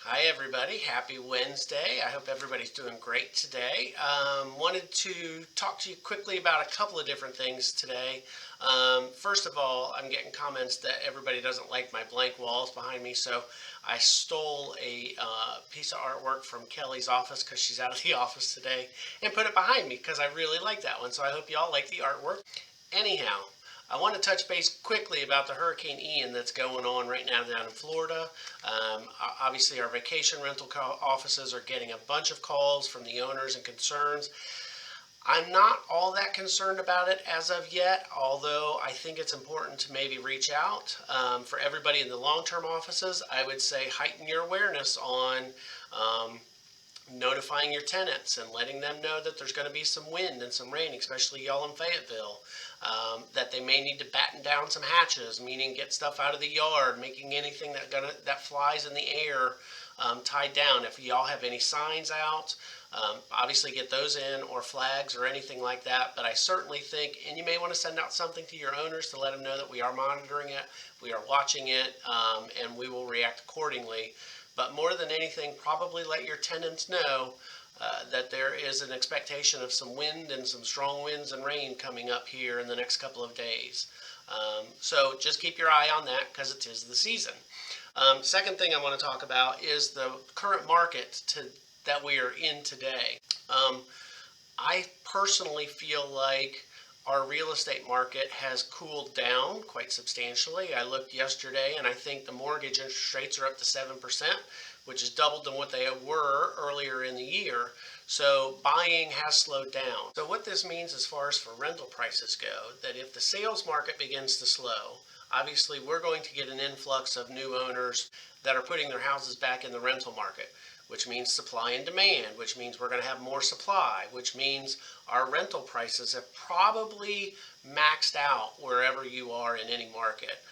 Hi everybody, happy Wednesday. I hope everybody's doing great today. Wanted to talk to you quickly about a couple of different things today. First of all, I'm getting comments that everybody doesn't like my blank walls behind me, so I stole a piece of artwork from Kelly's office because she's out of the office today and put it behind me because I really like that one, so I hope you all like the artwork. Anyhow, I want to touch base quickly about the Hurricane Ian that's going on right now down in Florida. Obviously, our vacation rental offices are getting a bunch of calls from the owners and concerns. I'm not all that concerned about it as of yet, although I think it's important to maybe reach out. For everybody in the long-term offices, I would say heighten your awareness on notifying your tenants and letting them know that there's going to be some wind and some rain, especially y'all in Fayetteville, that they may need to batten down some hatches, meaning get stuff out of the yard, making anything that flies in the air tied down. If y'all have any signs out, obviously get those in, or flags or anything like that. But I certainly think, and you may want to send out something to your owners to let them know that we are monitoring it, we are watching it, and we will react accordingly. But more than anything, probably let your tenants know that there is an expectation of some wind and some strong winds and rain coming up here in the next couple of days. So just keep your eye on that because it is the season. Second thing I want to talk about is the current market that we are in today. I personally feel like our real estate market has cooled down quite substantially. I looked yesterday and I think the mortgage interest rates are up to 7%, which is doubled than what they were earlier in the year. So buying has slowed down. So what this means as far as for rental prices go, that if the sales market begins to slow, obviously we're going to get an influx of new owners that are putting their houses back in the rental market, which means supply and demand, which means we're going to have more supply, which means our rental prices have probably maxed out wherever you are in any market.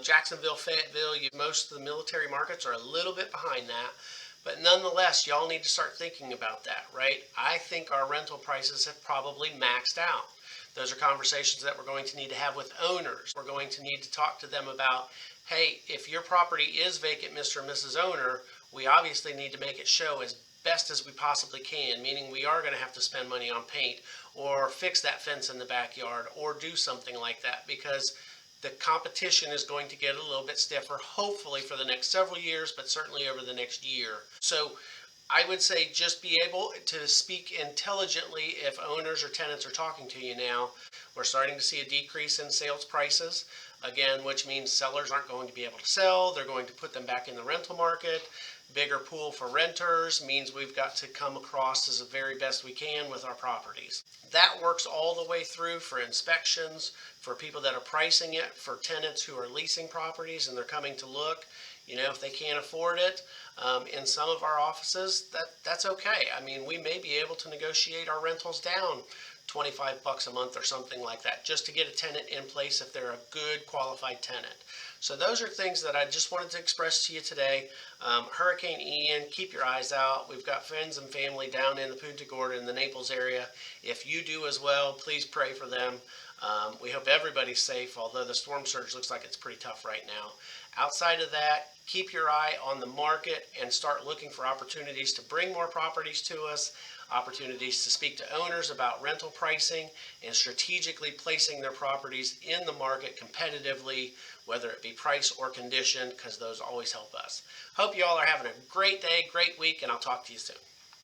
Jacksonville, Fayetteville, most of the military markets are a little bit behind that, but nonetheless, y'all need to start thinking about that, right? I think our rental prices have probably maxed out. Those are conversations that we're going to need to have with owners. We're going to need to talk to them about, hey, if your property is vacant, Mr. and Mrs. Owner, we obviously need to make it show as best as we possibly can, meaning we are going to have to spend money on paint or fix that fence in the backyard or do something like that, because the competition is going to get a little bit stiffer, hopefully for the next several years, but certainly over the next year. So I would say just be able to speak intelligently if owners or tenants are talking to you now. We're starting to see a decrease in sales prices, again, which means sellers aren't going to be able to sell. They're going to put them back in the rental market. Bigger pool for renters means we've got to come across as the very best we can with our properties. That works all the way through for inspections, for people that are pricing it, for tenants who are leasing properties and they're coming to look. If they can't afford it, in some of our offices, that's okay. I mean, we may be able to negotiate our rentals down $25 a month or something like that, just to get a tenant in place if they're a good qualified tenant. So those are things that I just wanted to express to you today. Hurricane Ian, keep your eyes out. We've got friends and family down in the Punta Gorda in the Naples area. If you do as well, please pray for them. We hope everybody's safe, although the storm surge looks like it's pretty tough right now. Outside of that, keep your eye on the market and start looking for opportunities to bring more properties to us, opportunities to speak to owners about rental pricing and strategically placing their properties in the market competitively, whether it be price or condition, because those always help us. Hope you all are having a great day, great week, and I'll talk to you soon.